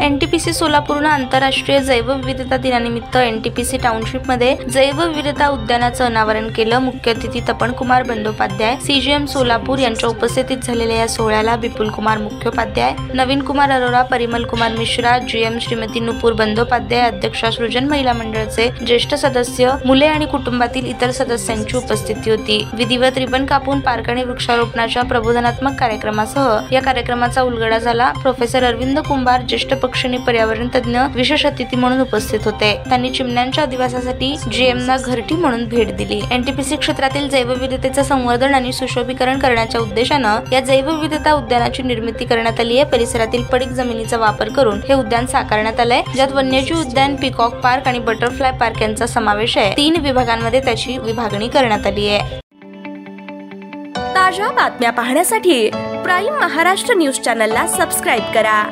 NTPC सोलापूरनं आंतरराष्ट्रीय जैवविविधता दिनानिमित्त एनटीपीसी टाउनशिपमध्ये जैवविविधता उद्यानाचं अनावरण केलं। मुख्य अतिथी तपन कुमार बंदोपाध्याय, सीजीएम सोलापूर यांच्या उपस्थितीत झालेल्या या सोहळ्याला विपुल कुमार मुख्योपाध्याय, नवीन कुमार अरोरा, परिमल कुमार मिश्रा, जीएम श्रीमती नुपूर बंदोपाध्याय, अध्यक्षा सृजन महिला मंडळाचे ज्येष्ठ सदस्य, मुले आणि कुटुंबातील इतर सदस्यांची उपस्थिती होती। विधिवत रिबन कापून पार्क आणि वृक्षारोपणाच्या प्रबोधनात्मक कार्यक्रमासह या कार्यक्रमाचा उलगडा झाला। प्रोफेसर अरविंद कुंभार, ज्येष्ठ पक्षी आणि पर्यावरण तज्ञ, विशेष अतिथी म्हणून उपस्थित होते। त्यांनी चिमण्यांच्या अधिवासासाठी जीएमना घरटी म्हणून भेट दिली। एनटीपीसी क्षेत्रातील जैवविविधतेचे संवर्धन आणि सुशोभीकरण करण्याच्या उद्देशानं या जैवविविधता उद्यानाची निर्मिती करण्यात आली आहे। परिसरातील पडीक जमिनीचा वापर करून हे उद्यान साकारण्यात आलंय, ज्यात वन्यजीव उद्यान, पीकॉक पार्क आणि बटरफ्लाय पार्क यांचा समावेश आहे। 3 विभागांमध्ये त्याची विभागणी करण्यात आली आहे। ताज्या बातम्या पाहण्यासाठी प्राईम महाराष्ट्र न्यूज चॅनलला सबस्क्राईब करा।